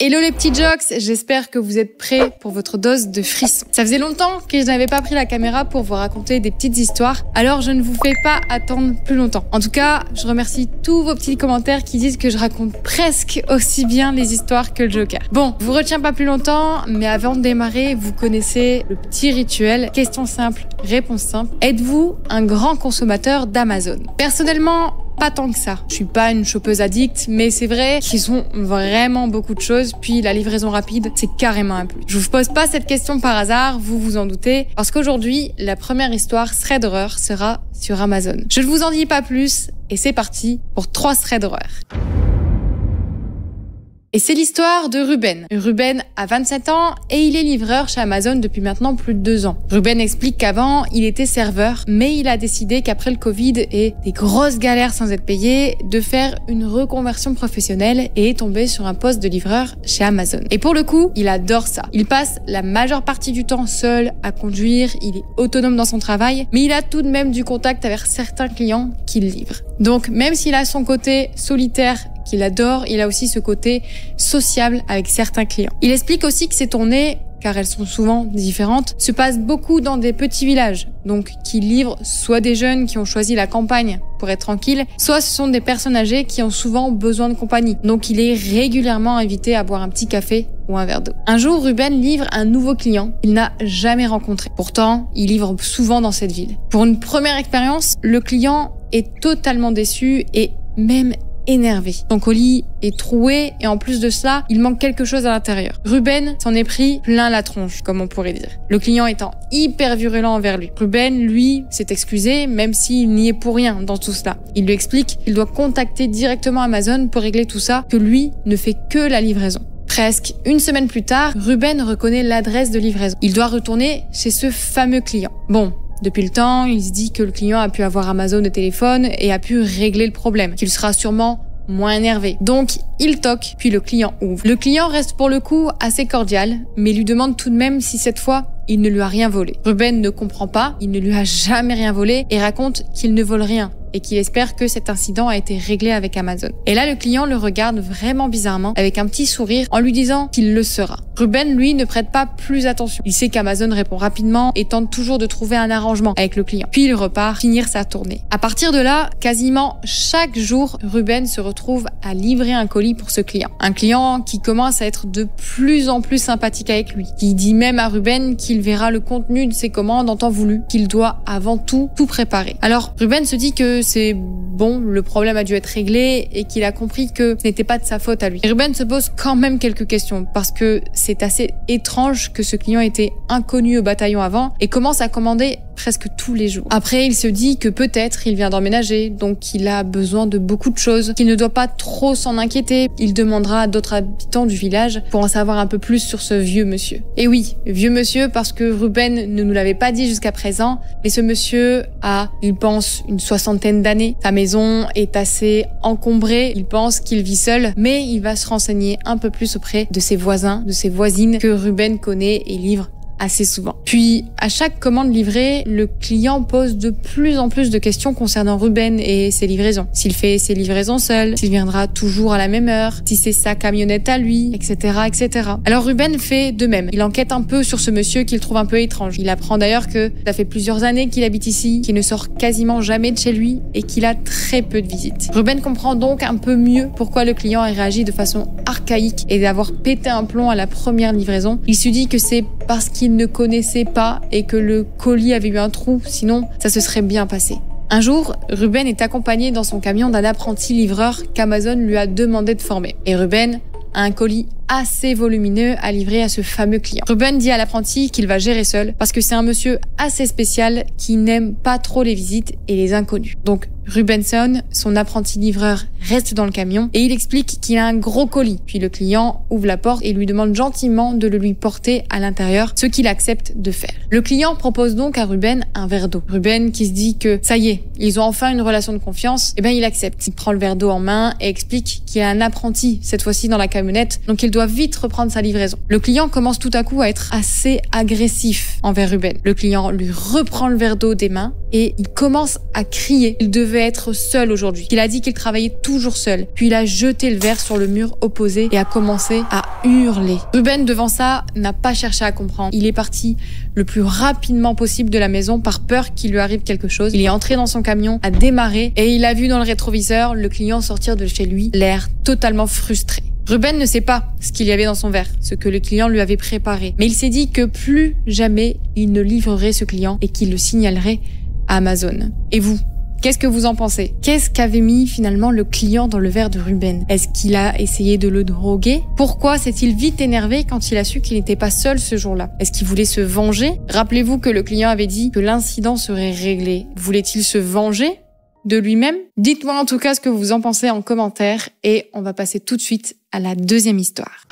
Hello les petits jocks, j'espère que vous êtes prêts pour votre dose de frissons. Ça faisait longtemps que je n'avais pas pris la caméra pour vous raconter des petites histoires, alors je ne vous fais pas attendre plus longtemps. En tout cas, je remercie tous vos petits commentaires qui disent que je raconte presque aussi bien les histoires que le Joker. Bon, je vous retiens pas plus longtemps, mais avant de démarrer, vous connaissez le petit rituel. Question simple, réponse simple. Êtes-vous un grand consommateur d'Amazon? Personnellement, pas tant que ça. Je suis pas une chopeuse addict, mais c'est vrai qu'ils ont vraiment beaucoup de choses, puis la livraison rapide, c'est carrément un plus. Je vous pose pas cette question par hasard, vous vous en doutez, parce qu'aujourd'hui, la première histoire thread d'horreur sera sur Amazon. Je ne vous en dis pas plus, et c'est parti pour 3 threads d'horreur. Et c'est l'histoire de Ruben. Ruben a 27 ans et il est livreur chez Amazon depuis maintenant plus de 2 ans. Ruben explique qu'avant, il était serveur, mais il a décidé qu'après le Covid et des grosses galères sans être payé, de faire une reconversion professionnelle et est tombé sur un poste de livreur chez Amazon. Et pour le coup, il adore ça. Il passe la majeure partie du temps seul à conduire, il est autonome dans son travail, mais il a tout de même du contact avec certains clients qu'il livre. Donc même s'il a son côté solitaire qu'il adore, il a aussi ce côté sociable avec certains clients. Il explique aussi que ses tournées, car elles sont souvent différentes, se passent beaucoup dans des petits villages, donc qui livrent soit des jeunes qui ont choisi la campagne pour être tranquilles, soit ce sont des personnes âgées qui ont souvent besoin de compagnie. Donc il est régulièrement invité à boire un petit café ou un verre d'eau. Un jour, Ruben livre un nouveau client qu'il n'a jamais rencontré. Pourtant, il livre souvent dans cette ville. Pour une première expérience, le client est totalement déçu et même énervé. Son colis est troué et en plus de cela, il manque quelque chose à l'intérieur. Ruben s'en est pris plein la tronche, comme on pourrait dire. Le client étant hyper virulent envers lui. Ruben, lui, s'est excusé, même s'il n'y est pour rien dans tout cela. Il lui explique qu'il doit contacter directement Amazon pour régler tout ça, que lui ne fait que la livraison. Presque une semaine plus tard, Ruben reconnaît l'adresse de livraison. Il doit retourner chez ce fameux client. Bon, depuis le temps, il se dit que le client a pu avoir Amazon au téléphone et a pu régler le problème, qu'il sera sûrement moins énervé. Donc, il toque, puis le client ouvre. Le client reste pour le coup assez cordial, mais lui demande tout de même si cette fois, il ne lui a rien volé. Ruben ne comprend pas, il ne lui a jamais rien volé et raconte qu'il ne vole rien et qu'il espère que cet incident a été réglé avec Amazon. Et là, le client le regarde vraiment bizarrement, avec un petit sourire, en lui disant qu'il le sera. Ruben, lui, ne prête pas plus attention. Il sait qu'Amazon répond rapidement et tente toujours de trouver un arrangement avec le client. Puis il repart finir sa tournée. À partir de là, quasiment chaque jour, Ruben se retrouve à livrer un colis pour ce client. Un client qui commence à être de plus en plus sympathique avec lui, qui dit même à Ruben qu'il verra le contenu de ses commandes en temps voulu, qu'il doit avant tout préparer. Alors, Ruben se dit que c'est bon, le problème a dû être réglé et qu'il a compris que ce n'était pas de sa faute à lui. Et Ruben se pose quand même quelques questions parce que c'est assez étrange que ce client était inconnu au bataillon avant et commence à commander presque tous les jours. Après, il se dit que peut-être il vient d'emménager, donc il a besoin de beaucoup de choses, qu'il ne doit pas trop s'en inquiéter. Il demandera à d'autres habitants du village pour en savoir un peu plus sur ce vieux monsieur. Et oui, vieux monsieur parce que Ruben ne nous l'avait pas dit jusqu'à présent, mais ce monsieur a, il pense, une 60aine d'années. Sa maison est assez encombrée, il pense qu'il vit seul, mais il va se renseigner un peu plus auprès de ses voisins, de ses voisines que Ruben connaît et livre assez souvent. Puis, à chaque commande livrée, le client pose de plus en plus de questions concernant Ruben et ses livraisons. S'il fait ses livraisons seul, s'il viendra toujours à la même heure, si c'est sa camionnette à lui, etc., etc. Alors Ruben fait de même. Il enquête un peu sur ce monsieur qu'il trouve un peu étrange. Il apprend d'ailleurs que ça fait plusieurs années qu'il habite ici, qu'il ne sort quasiment jamais de chez lui et qu'il a très peu de visites. Ruben comprend donc un peu mieux pourquoi le client a réagi de façon archaïque et d'avoir pété un plomb à la première livraison. Il se dit que c'est parce qu'il ne connaissait pas et que le colis avait eu un trou, sinon ça se serait bien passé. Un jour, Ruben est accompagné dans son camion d'un apprenti livreur qu'Amazon lui a demandé de former. Et Ruben a un colis assez volumineux à livrer à ce fameux client. Ruben dit à l'apprenti qu'il va gérer seul parce que c'est un monsieur assez spécial qui n'aime pas trop les visites et les inconnus. Donc Rubenson, son apprenti livreur, reste dans le camion et il explique qu'il a un gros colis. Puis le client ouvre la porte et lui demande gentiment de le lui porter à l'intérieur, ce qu'il accepte de faire. Le client propose donc à Ruben un verre d'eau. Ruben qui se dit que ça y est, ils ont enfin une relation de confiance, il accepte. Il prend le verre d'eau en main et explique qu'il a un apprenti, cette fois-ci dans la camionnette, donc il doit vite reprendre sa livraison. Le client commence tout à coup à être assez agressif envers Ruben. Le client lui reprend le verre d'eau des mains et il commence à crier. Il devait être seul aujourd'hui. Il a dit qu'il travaillait toujours seul. Puis il a jeté le verre sur le mur opposé et a commencé à hurler. Ruben, devant ça, n'a pas cherché à comprendre. Il est parti le plus rapidement possible de la maison par peur qu'il lui arrive quelque chose. Il est entré dans son camion, a démarré et il a vu dans le rétroviseur le client sortir de chez lui, l'air totalement frustré. Ruben ne sait pas ce qu'il y avait dans son verre, ce que le client lui avait préparé. Mais il s'est dit que plus jamais il ne livrerait ce client et qu'il le signalerait à Amazon. Et vous ? Qu'est-ce que vous en pensez? Qu'est-ce qu'avait mis finalement le client dans le verre de Ruben? Est-ce qu'il a essayé de le droguer? Pourquoi s'est-il vite énervé quand il a su qu'il n'était pas seul ce jour-là? Est-ce qu'il voulait se venger? Rappelez-vous que le client avait dit que l'incident serait réglé. Voulait-il se venger de lui-même? Dites-moi en tout cas ce que vous en pensez en commentaire et on va passer tout de suite à la deuxième histoire.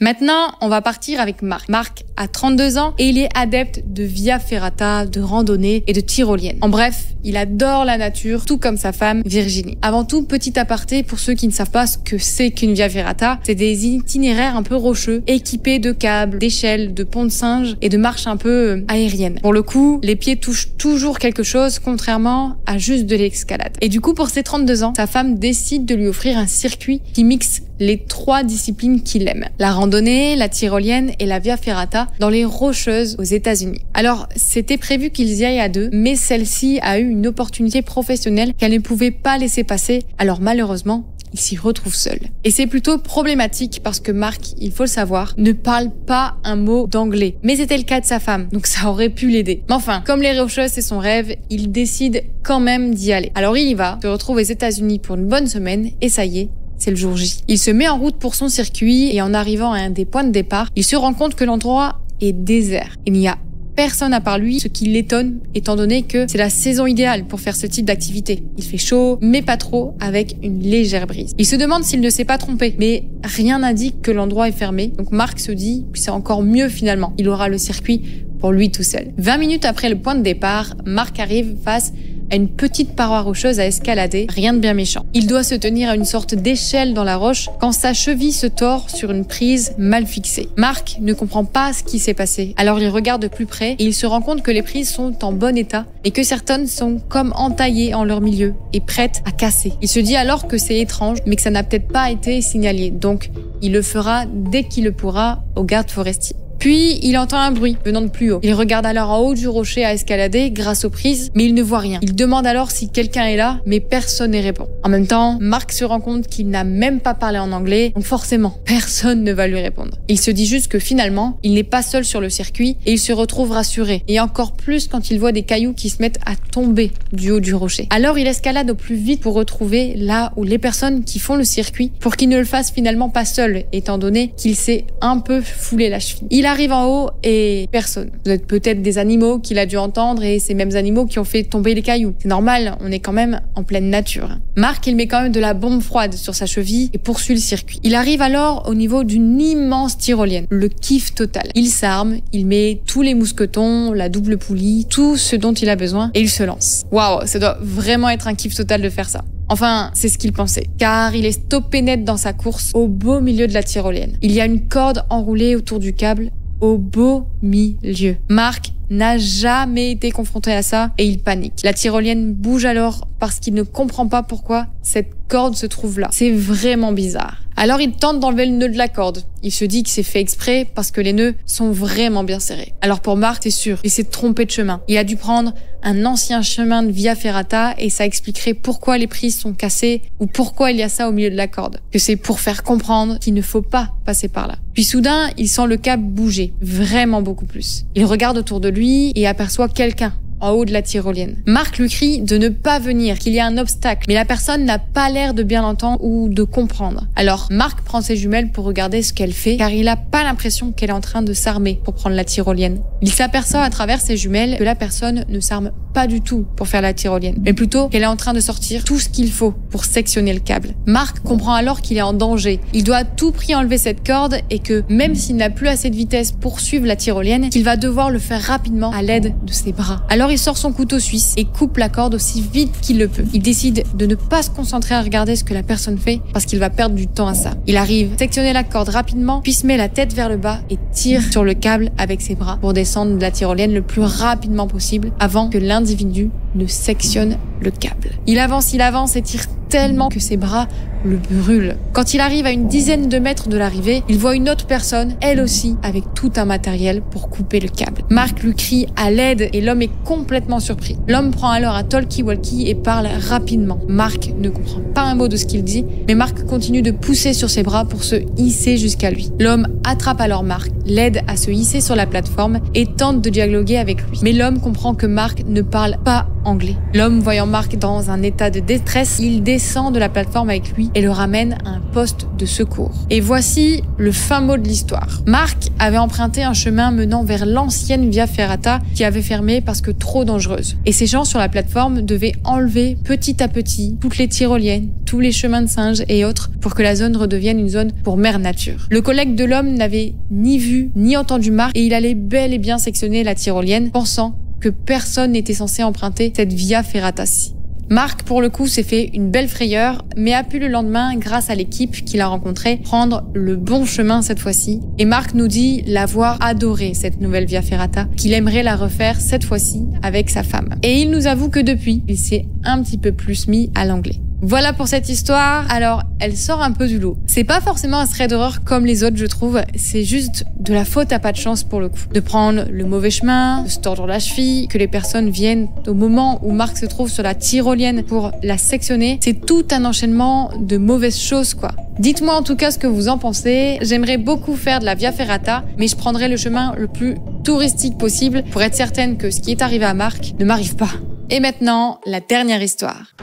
Maintenant, on va partir avec Marc. Marc a 32 ans et il est adepte de via ferrata, de randonnée et de tyrolienne. En bref, il adore la nature, tout comme sa femme Virginie. Avant tout, petit aparté pour ceux qui ne savent pas ce que c'est qu'une via ferrata, c'est des itinéraires un peu rocheux, équipés de câbles, d'échelles, de ponts de singe et de marches un peu aériennes. Pour le coup, les pieds touchent toujours quelque chose, contrairement à juste de l'escalade. Et du coup, pour ses 32 ans, sa femme décide de lui offrir un circuit qui mixe les 3 disciplines qu'il aime. La randonnée, la tyrolienne et la via ferrata dans les Rocheuses aux États-Unis. Alors, c'était prévu qu'ils y aillent à 2, mais celle-ci a eu une opportunité professionnelle qu'elle ne pouvait pas laisser passer. Alors malheureusement, il s'y retrouve seul. Et c'est plutôt problématique parce que Marc, il faut le savoir, ne parle pas un mot d'anglais. Mais c'était le cas de sa femme, donc ça aurait pu l'aider. Mais enfin, comme les Rocheuses, c'est son rêve, il décide quand même d'y aller. Alors il y va, se retrouve aux États-Unis pour une bonne semaine, et ça y est, c'est le jour J. Il se met en route pour son circuit et en arrivant à un des points de départ, il se rend compte que l'endroit est désert. Il n'y a personne à part lui, ce qui l'étonne étant donné que c'est la saison idéale pour faire ce type d'activité. Il fait chaud, mais pas trop, avec une légère brise. Il se demande s'il ne s'est pas trompé, mais rien n'indique que l'endroit est fermé. Donc Marc se dit que c'est encore mieux finalement. Il aura le circuit pour lui tout seul. 20 minutes après le point de départ, Marc arrive face à une petite paroi rocheuse à escalader, rien de bien méchant. Il doit se tenir à une sorte d'échelle dans la roche quand sa cheville se tord sur une prise mal fixée. Marc ne comprend pas ce qui s'est passé. Alors il regarde de plus près et il se rend compte que les prises sont en bon état et que certaines sont comme entaillées en leur milieu et prêtes à casser. Il se dit alors que c'est étrange, mais que ça n'a peut-être pas été signalé. Donc il le fera dès qu'il le pourra aux gardes forestiers. Puis, il entend un bruit venant de plus haut. Il regarde alors en haut du rocher à escalader grâce aux prises, mais il ne voit rien. Il demande alors si quelqu'un est là, mais personne ne répond. En même temps, Marc se rend compte qu'il n'a même pas parlé en anglais, donc forcément, personne ne va lui répondre. Il se dit juste que finalement, il n'est pas seul sur le circuit et il se retrouve rassuré. Et encore plus quand il voit des cailloux qui se mettent à tomber du haut du rocher. Alors, il escalade au plus vite pour retrouver là où les personnes qui font le circuit, pour qu'il ne le fasse finalement pas seul, étant donné qu'il s'est un peu foulé la cheville. Il arrive en haut et personne. Vous êtes peut-être des animaux qu'il a dû entendre et ces mêmes animaux qui ont fait tomber les cailloux. C'est normal, on est quand même en pleine nature. Marc, il met quand même de la bombe froide sur sa cheville et poursuit le circuit. Il arrive alors au niveau d'une immense tyrolienne. Le kiff total. Il s'arme, il met tous les mousquetons, la double poulie, tout ce dont il a besoin et il se lance. Waouh, ça doit vraiment être un kiff total de faire ça. Enfin, c'est ce qu'il pensait, car il est stoppé net dans sa course au beau milieu de la tyrolienne. Il y a une corde enroulée autour du câble au beau milieu. Marc n'a jamais été confronté à ça et il panique. La tyrolienne bouge alors parce qu'il ne comprend pas pourquoi cette corde se trouve là. C'est vraiment bizarre. Alors il tente d'enlever le nœud de la corde. Il se dit que c'est fait exprès parce que les nœuds sont vraiment bien serrés. Alors pour Marc, c'est sûr, il s'est trompé de chemin. Il a dû prendre un ancien chemin de via ferrata et ça expliquerait pourquoi les prises sont cassées ou pourquoi il y a ça au milieu de la corde. Que c'est pour faire comprendre qu'il ne faut pas passer par là. Puis soudain, il sent le câble bouger, vraiment beaucoup plus. Il regarde autour de lui et aperçoit quelqu'un en haut de la tyrolienne. Marc lui crie de ne pas venir, qu'il y a un obstacle, mais la personne n'a pas l'air de bien l'entendre ou de comprendre. Alors Marc prend ses jumelles pour regarder ce qu'elle fait, car il n'a pas l'impression qu'elle est en train de s'armer pour prendre la tyrolienne. Il s'aperçoit à travers ses jumelles que la personne ne s'arme pas du tout pour faire la tyrolienne, mais plutôt qu'elle est en train de sortir tout ce qu'il faut pour sectionner le câble. Marc comprend alors qu'il est en danger. Il doit à tout prix enlever cette corde et que, même s'il n'a plus assez de vitesse pour suivre la tyrolienne, qu'il va devoir le faire rapidement à l'aide de ses bras. Alors Alors il sort son couteau suisse et coupe la corde aussi vite qu'il le peut. Il décide de ne pas se concentrer à regarder ce que la personne fait parce qu'il va perdre du temps à ça. Il arrive, sectionner la corde rapidement, puis se met la tête vers le bas et tire sur le câble avec ses bras pour descendre de la tyrolienne le plus rapidement possible avant que l'individu ne sectionne le câble. Il avance et tire tellement que ses bras le brûlent. Quand il arrive à une dizaine de mètres de l'arrivée, il voit une autre personne, elle aussi, avec tout un matériel pour couper le câble. Mark lui crie à l'aide et l'homme est complètement surpris. L'homme prend alors un talkie-walkie et parle rapidement. Mark ne comprend pas un mot de ce qu'il dit, mais Mark continue de pousser sur ses bras pour se hisser jusqu'à lui. L'homme attrape alors Mark, l'aide à se hisser sur la plateforme et tente de dialoguer avec lui. Mais l'homme comprend que Mark ne parle pas anglais. L'homme, voyant Mark dans un état de détresse, il descend de la plateforme avec lui et le ramène à un poste de secours. Et voici le fin mot de l'histoire. Mark avait emprunté un chemin menant vers l'ancienne Via Ferrata qui avait fermé parce que trop dangereuse. Et ces gens sur la plateforme devaient enlever petit à petit toutes les tyroliennes, tous les chemins de singes et autres pour que la zone redevienne une zone pour mère nature. Le collègue de l'homme n'avait ni vu ni entendu Mark et il allait bel et bien sectionner la tyrolienne pensant que personne n'était censé emprunter cette Via Ferrata-ci. Mark, pour le coup, s'est fait une belle frayeur, mais a pu le lendemain, grâce à l'équipe qu'il a rencontrée, prendre le bon chemin cette fois-ci. Et Mark nous dit l'avoir adoré, cette nouvelle Via Ferrata, qu'il aimerait la refaire cette fois-ci avec sa femme. Et il nous avoue que depuis, il s'est un petit peu plus mis à l'anglais. Voilà pour cette histoire. Alors, elle sort un peu du lot. C'est pas forcément un trait d'horreur comme les autres, je trouve. C'est juste de la faute à pas de chance pour le coup. De prendre le mauvais chemin, de se tordre la cheville, que les personnes viennent au moment où Mark se trouve sur la tyrolienne pour la sectionner. C'est tout un enchaînement de mauvaises choses, quoi. Dites-moi en tout cas ce que vous en pensez. J'aimerais beaucoup faire de la Via Ferrata, mais je prendrai le chemin le plus touristique possible pour être certaine que ce qui est arrivé à Mark ne m'arrive pas. Et maintenant, la dernière histoire.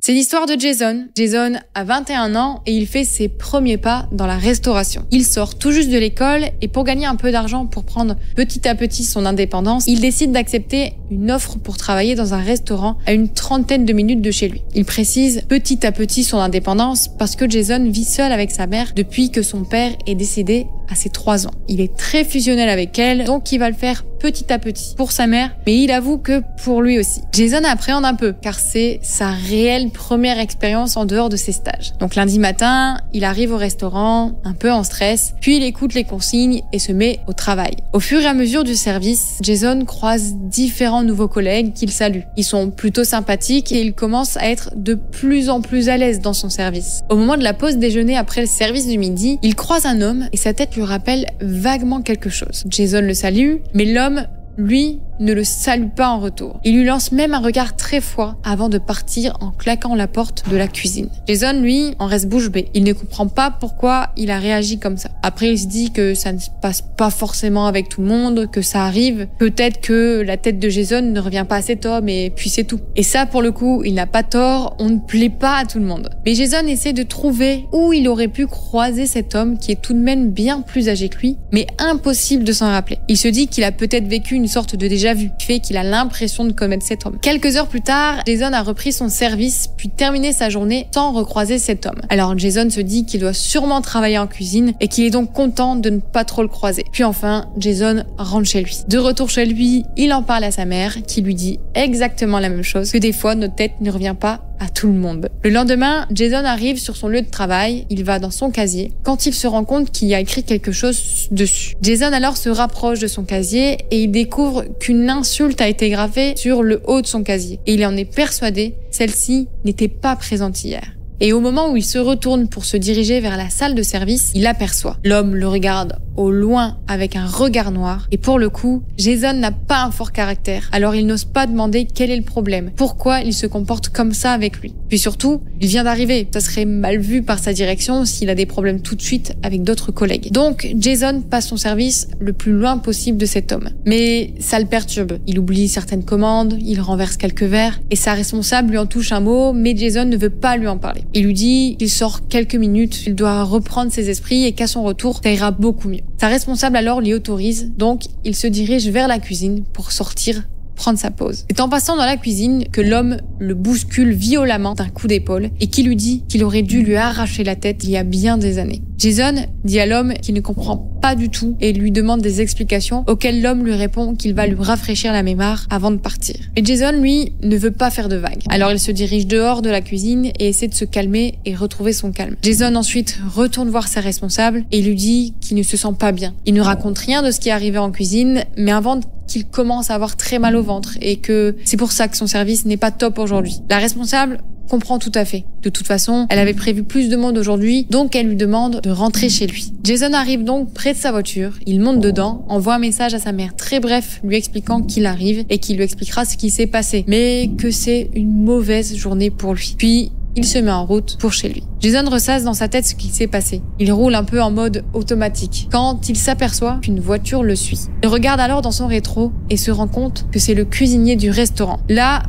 C'est l'histoire de Jason. Jason a 21 ans et il fait ses premiers pas dans la restauration. Il sort tout juste de l'école et pour gagner un peu d'argent pour prendre petit à petit son indépendance, il décide d'accepter une offre pour travailler dans un restaurant à une trentaine de minutes de chez lui. Il précise petit à petit son indépendance parce que Jason vit seul avec sa mère depuis que son père est décédé à ses 3 ans. Il est très fusionnel avec elle, donc il va le faire petit à petit pour sa mère, mais il avoue que pour lui aussi. Jason appréhende un peu, car c'est sa réelle première expérience en dehors de ses stages. Donc lundi matin, il arrive au restaurant, un peu en stress, puis il écoute les consignes et se met au travail. Au fur et à mesure du service, Jason croise différents nouveaux collègues qu'il salue. Ils sont plutôt sympathiques et il commence à être de plus en plus à l'aise dans son service. Au moment de la pause déjeuner après le service du midi, il croise un homme et sa tête lui rappelle vaguement quelque chose. Jason le salue, mais l'homme, lui, ne le salue pas en retour. Il lui lance même un regard très froid avant de partir en claquant la porte de la cuisine. Jason, lui, en reste bouche bée. Il ne comprend pas pourquoi il a réagi comme ça. Après, il se dit que ça ne se passe pas forcément avec tout le monde, que ça arrive. Peut-être que la tête de Jason ne revient pas à cet homme et puis c'est tout. Et ça, pour le coup, il n'a pas tort. On ne plaît pas à tout le monde. Mais Jason essaie de trouver où il aurait pu croiser cet homme qui est tout de même bien plus âgé que lui, mais impossible de s'en rappeler. Il se dit qu'il a peut-être vécu une sorte de déjà vu, qui fait qu'il a l'impression de commettre cet homme. Quelques heures plus tard, Jason a repris son service, puis terminé sa journée sans recroiser cet homme. Alors Jason se dit qu'il doit sûrement travailler en cuisine et qu'il est donc content de ne pas trop le croiser. Puis enfin, Jason rentre chez lui. De retour chez lui, il en parle à sa mère, qui lui dit exactement la même chose, que des fois notre tête ne revient pas à tout le monde. Le lendemain, Jason arrive sur son lieu de travail, il va dans son casier, quand il se rend compte qu'il y a écrit quelque chose dessus. Jason alors se rapproche de son casier et il découvre qu'une insulte a été gravée sur le haut de son casier. Et il en est persuadé, celle-ci n'était pas présente hier. Et au moment où il se retourne pour se diriger vers la salle de service, il aperçoit. L'homme le regarde au loin avec un regard noir. Et pour le coup, Jason n'a pas un fort caractère. Alors il n'ose pas demander quel est le problème. Pourquoi il se comporte comme ça avec lui. Puis surtout, il vient d'arriver. Ça serait mal vu par sa direction s'il a des problèmes tout de suite avec d'autres collègues. Donc Jason passe son service le plus loin possible de cet homme. Mais ça le perturbe. Il oublie certaines commandes, il renverse quelques verres. Et sa responsable lui en touche un mot, mais Jason ne veut pas lui en parler. Il lui dit qu'il sort quelques minutes, il doit reprendre ses esprits et qu'à son retour, ça ira beaucoup mieux. Sa responsable alors l'y autorise, donc il se dirige vers la cuisine pour sortir prendre sa pause. C'est en passant dans la cuisine que l'homme le bouscule violemment d'un coup d'épaule et qui lui dit qu'il aurait dû lui arracher la tête il y a bien des années. Jason dit à l'homme qu'il ne comprend pas du tout et lui demande des explications auxquelles l'homme lui répond qu'il va lui rafraîchir la mémoire avant de partir. Et Jason, lui, ne veut pas faire de vagues. Alors il se dirige dehors de la cuisine et essaie de se calmer et retrouver son calme. Jason ensuite retourne voir sa responsable et lui dit qu'il ne se sent pas bien. Il ne raconte rien de ce qui est arrivé en cuisine, mais invente qu'il commence à avoir très mal au ventre et que c'est pour ça que son service n'est pas top aujourd'hui. La responsable comprend tout à fait. De toute façon, elle avait prévu plus de monde aujourd'hui, donc elle lui demande de rentrer chez lui. Jason arrive donc près de sa voiture, il monte dedans, envoie un message à sa mère très bref lui expliquant qu'il arrive et qu'il lui expliquera ce qui s'est passé, mais que c'est une mauvaise journée pour lui. Puis, il se met en route pour chez lui. Jason ressasse dans sa tête ce qui s'est passé. Il roule un peu en mode automatique quand il s'aperçoit qu'une voiture le suit. Il regarde alors dans son rétro et se rend compte que c'est le cuisinier du restaurant. Là,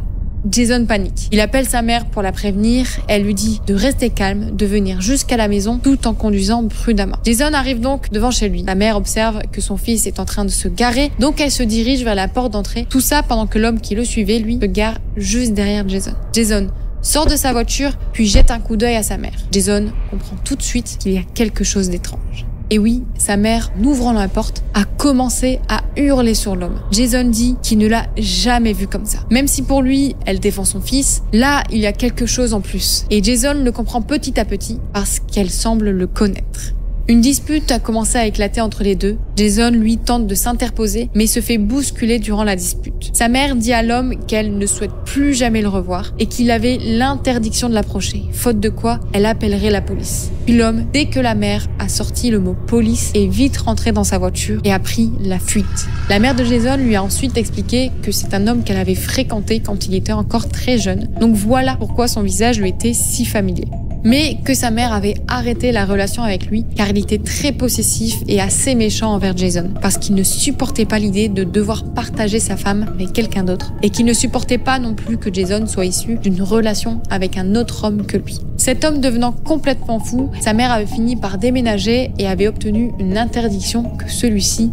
Jason panique. Il appelle sa mère pour la prévenir. Elle lui dit de rester calme, de venir jusqu'à la maison tout en conduisant prudemment. Jason arrive donc devant chez lui. La mère observe que son fils est en train de se garer, donc elle se dirige vers la porte d'entrée. Tout ça pendant que l'homme qui le suivait, lui, se gare juste derrière Jason. Jason sort de sa voiture, puis jette un coup d'œil à sa mère. Jason comprend tout de suite qu'il y a quelque chose d'étrange. Et oui, sa mère, en ouvrant la porte, a commencé à hurler sur l'homme. Jason dit qu'il ne l'a jamais vu comme ça. Même si pour lui, elle défend son fils, là, il y a quelque chose en plus. Et Jason le comprend petit à petit parce qu'elle semble le connaître. Une dispute a commencé à éclater entre les deux. Jason, lui, tente de s'interposer, mais se fait bousculer durant la dispute. Sa mère dit à l'homme qu'elle ne souhaite plus jamais le revoir et qu'il avait l'interdiction de l'approcher, faute de quoi elle appellerait la police. Puis l'homme, dès que la mère a sorti le mot police, est vite rentré dans sa voiture et a pris la fuite. La mère de Jason lui a ensuite expliqué que c'est un homme qu'elle avait fréquenté quand il était encore très jeune. Donc voilà pourquoi son visage lui était si familier. Mais que sa mère avait arrêté la relation avec lui car il était très possessif et assez méchant envers Jason parce qu'il ne supportait pas l'idée de devoir partager sa femme avec quelqu'un d'autre et qu'il ne supportait pas non plus que Jason soit issu d'une relation avec un autre homme que lui. Cet homme devenant complètement fou, sa mère avait fini par déménager et avait obtenu une interdiction que celui-ci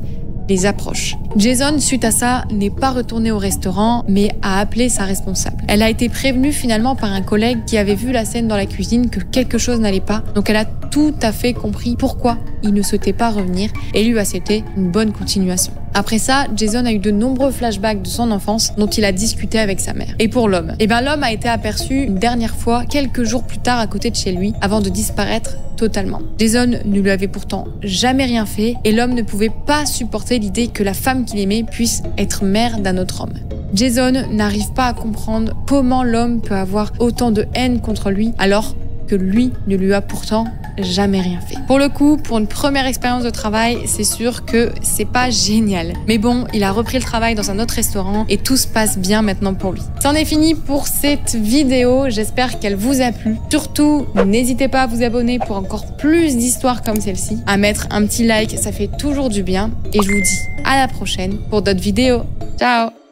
les approche. Jason, suite à ça, n'est pas retourné au restaurant, mais a appelé sa responsable. Elle a été prévenue finalement par un collègue qui avait vu la scène dans la cuisine que quelque chose n'allait pas, donc elle a tout à fait compris pourquoi il ne souhaitait pas revenir et lui a accepté une bonne continuation. Après ça, Jason a eu de nombreux flashbacks de son enfance dont il a discuté avec sa mère. Et pour l'homme, l'homme a été aperçu une dernière fois quelques jours plus tard à côté de chez lui avant de disparaître totalement. Jason ne lui avait pourtant jamais rien fait et l'homme ne pouvait pas supporter l'idée que la femme qu'il aimait puisse être mère d'un autre homme. Jason n'arrive pas à comprendre comment l'homme peut avoir autant de haine contre lui alors que lui ne lui a pourtant jamais rien fait. Pour le coup, pour une première expérience de travail, c'est sûr que c'est pas génial. Mais bon, il a repris le travail dans un autre restaurant et tout se passe bien maintenant pour lui. C'en est fini pour cette vidéo, j'espère qu'elle vous a plu. Surtout, n'hésitez pas à vous abonner pour encore plus d'histoires comme celle-ci, à mettre un petit like, ça fait toujours du bien. Et je vous dis à la prochaine pour d'autres vidéos. Ciao!